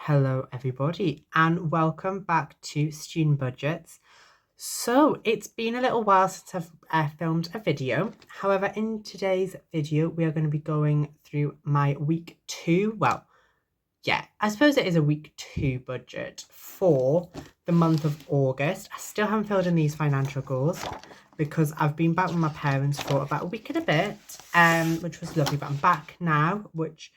Hello everybody and welcome back to Student Budgets. So it's been a little while since I've filmed a video. However, in today's video we are going to be going through my week 2, I suppose it is a week 2 budget for the month of August. I still haven't filled in these financial goals because I've been back with my parents for about a week and a bit, which was lovely, but I'm back now, which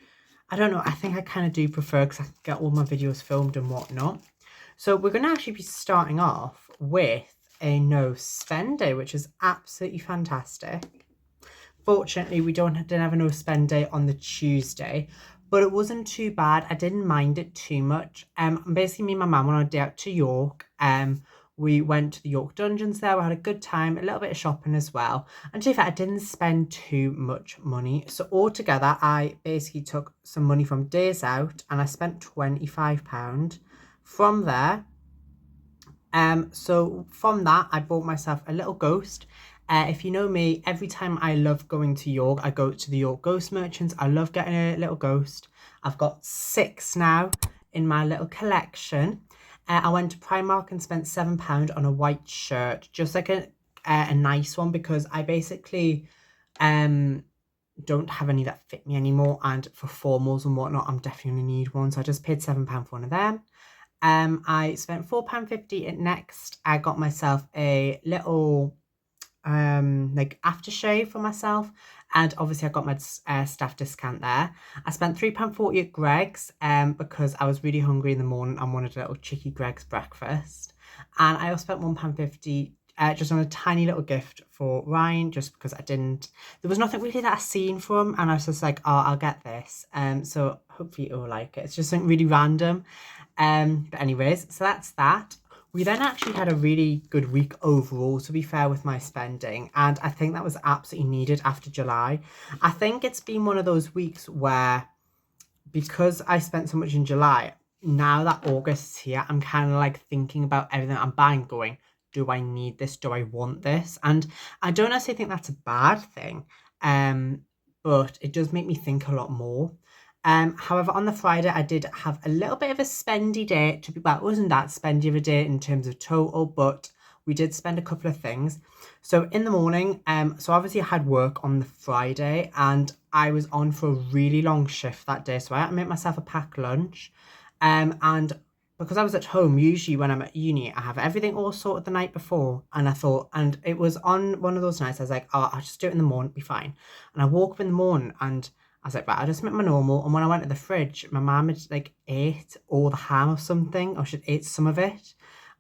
I don't know, I think I kind of do prefer because I can get all my videos filmed and whatnot. So we're going to actually be starting off with a no spend day, which is absolutely fantastic. Fortunately, we didn't have a no spend day on the Tuesday, but it wasn't too bad. I didn't mind it too much. Basically, me and my mum went on a day out to York. We went to the York Dungeons there. We had a good time, a little bit of shopping as well. And to be fair, I didn't spend too much money. So altogether, I basically took some money from days out and I spent £25. From there, so from that, I bought myself a little ghost. If you know me, every time I love going to York, I go to the York Ghost Merchants. I love getting a little ghost. I've got 6 now in my little collection. I went to Primark and spent £7 on a white shirt, just like a nice one, because I basically don't have any that fit me anymore, and for formals and whatnot, I'm definitely gonna need one. So I just paid £7 for one of them. I spent £4.50 at Next. I got myself a little like aftershave for myself, and obviously I got my staff discount there. I spent £3.40 at Greggs because I was really hungry in the morning and wanted a little cheeky Greggs breakfast. And I also spent £1.50 just on a tiny little gift for Ryan, just because there was nothing really that I seen from, and I was just like, oh, I'll get this. So hopefully you'll like it. It's just something really random. But anyways, so that's that. We then actually had a really good week overall, to be fair, with my spending, and I think that was absolutely needed after July. I think it's been one of those weeks where, because I spent so much in July, now that August is here, I'm kind of like thinking about everything I'm buying, going, do I need this? Do I want this? And I don't necessarily think that's a bad thing, but it does make me think a lot more. However, on the Friday, I did have a little bit of a spendy day. It wasn't that spendy of a day in terms of total, but we did spend a couple of things. So in the morning, so obviously I had work on the Friday, and I was on for a really long shift that day. So I had to make myself a packed lunch. And because I was at home, usually when I'm at uni, I have everything all sorted the night before. And I thought, and it was on one of those nights, I was like, oh, I'll just do it in the morning, it'll be fine. And I woke up in the morning and I was like, right, I'll just make my normal. And when I went to the fridge, my mum had like ate all the ham or something, or she'd ate some of it.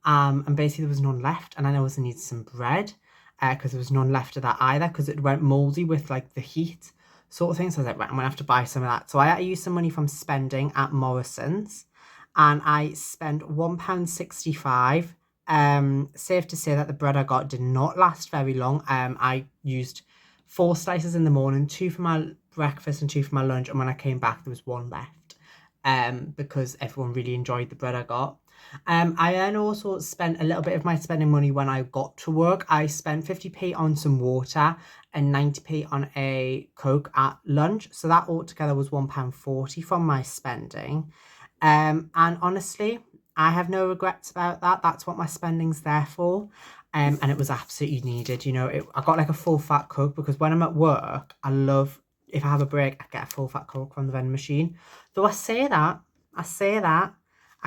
And basically there was none left. And I always needed some bread because there was none left of that either, because it went mouldy with like the heat sort of thing. So I was like, right, I'm gonna have to buy some of that. So I had to use some money from spending at Morrison's, and I spent £1.65. Safe to say that the bread I got did not last very long. I used 4 slices in the morning, 2 for my breakfast and 2 for my lunch, and when I came back there was 1 left, because everyone really enjoyed the bread I got. I then also spent a little bit of my spending money when I got to work. I spent 50p on some water and 90p on a Coke at lunch, so that altogether was £1.40 from my spending. And honestly, I have no regrets about that. That's what my spending's there for. And it was absolutely needed. You know, I got like a full fat Coke, because when I'm at work, I love, if I have a break, I get a full fat Coke from the vending machine. Though I say that, I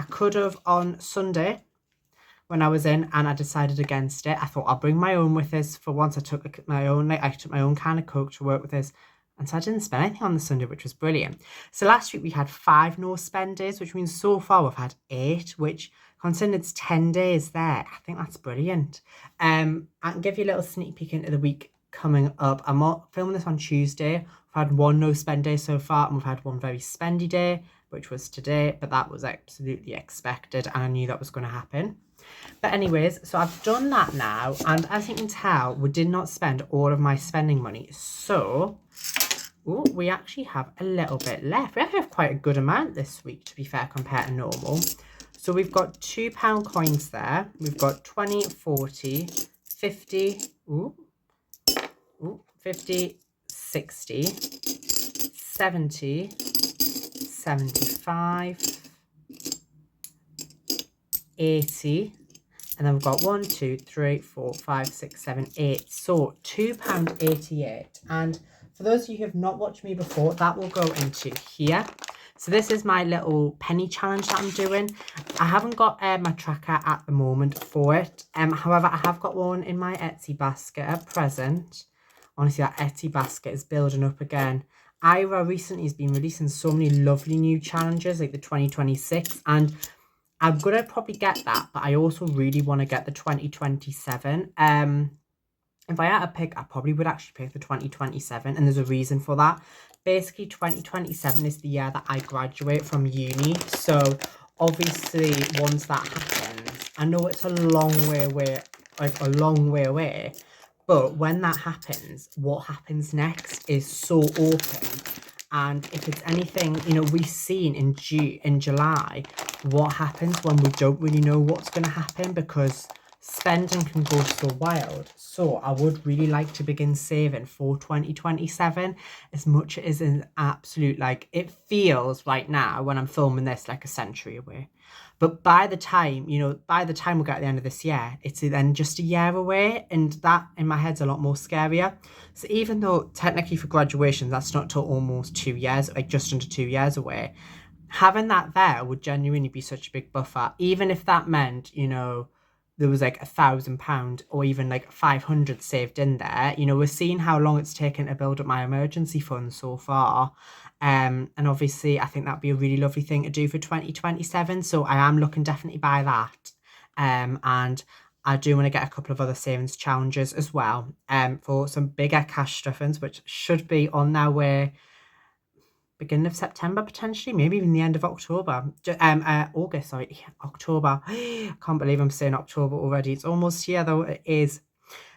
could have on Sunday when I was in, and I decided against it. I thought I'll bring my own with us for once. I took my own can of Coke to work with us. And so I didn't spend anything on the Sunday, which was brilliant. So last week we had 5 no spend days, which means so far we've had 8, which, considering it's 10 days there, I think that's brilliant. I can give you a little sneak peek into the week coming up. I'm filming this on Tuesday. We've had 1 no spend day so far, and we've had 1 very spendy day, which was today, but that was absolutely expected, and I knew that was going to happen. But anyways, so I've done that now, and as you can tell, we did not spend all of my spending money. So we actually have a little bit left. We actually have quite a good amount this week, to be fair, compared to normal. So we've got £2 coins there. We've got 20, 40, 50, 50, 60, 70, 75, £2.80. And then we've got 1, 2, 3, 4, 5, 6, 7, 8. So £2.88. And for those of you who have not watched me before, that will go into here. So this is my little penny challenge that I'm doing. I haven't got my tracker at the moment for it. However, I have got one in my Etsy basket at present. Honestly, that Etsy basket is building up again. Ira recently has been releasing so many lovely new challenges, like the 2026. And I'm going to probably get that, but I also really want to get the 2027. If I had to pick, I probably would actually pick the 2027, and there's a reason for that. Basically, 2027 is the year that I graduate from uni. So, obviously, once that happens, I know it's a long way away, but when that happens, what happens next is so open. And if it's anything, you know, we've seen in July, what happens when we don't really know what's going to happen, because spending can go so wild. So I would really like to begin saving for 2027, as much as an absolute, like, it feels right now when I'm filming this like a century away. But by the time, you know, by the time we get at the end of this year, it's then just a year away, and that in my head's a lot more scarier. So even though technically for graduation, that's not till almost 2 years, like just under 2 years away, having that there would genuinely be such a big buffer. Even if that meant, you know, there was like £1,000 or even like 500 saved in there. You know, we're seeing how long it's taken to build up my emergency fund so far. And obviously I think that'd be a really lovely thing to do for 2027. So I am looking definitely by that. And I do want to get a couple of other savings challenges as well. For some bigger cash stuffings, which should be on their way beginning of September, potentially, maybe even the end of October. August, sorry, October. I can't believe I'm saying October already. It's almost here, though. It is.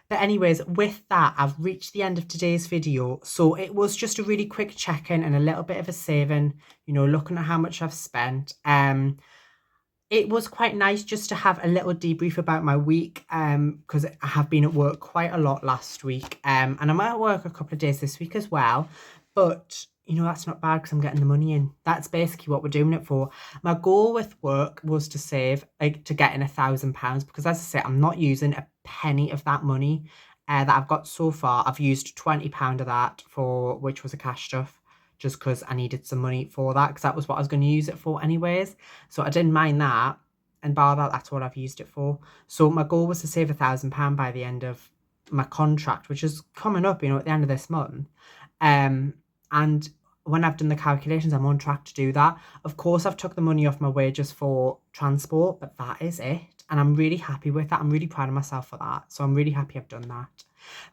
But anyways, with that, I've reached the end of today's video. So it was just a really quick check-in and a little bit of a saving, you know, looking at how much I've spent. It was quite nice just to have a little debrief about my week, because I have been at work quite a lot last week, and I'm at work a couple of days this week as well. But you know, that's not bad because I'm getting the money in. That's basically what we're doing it for. My goal with work was to save, like, to get in £1,000, because as I say, I'm not using a penny of that money that I've got so far. I've used £20 of that for, which was a cash stuff, just because I needed some money for that, because that was what I was going to use it for anyways. So I didn't mind that, and bar that, that's what I've used it for. So my goal was to save £1,000 by the end of my contract, which is coming up, you know, at the end of this month. And when I've done the calculations, I'm on track to do that. Of course, I've took the money off my wages for transport, but that is it. And I'm really happy with that. I'm really proud of myself for that. So I'm really happy I've done that.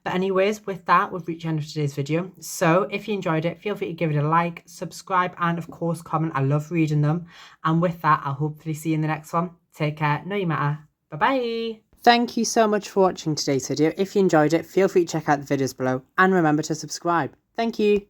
But anyways, with that, we've reached the end of today's video. So if you enjoyed it, feel free to give it a like, subscribe, and of course, comment. I love reading them. And with that, I'll hopefully see you in the next one. Take care. Know you matter. Bye-bye. Thank you so much for watching today's video. If you enjoyed it, feel free to check out the videos below. And remember to subscribe. Thank you.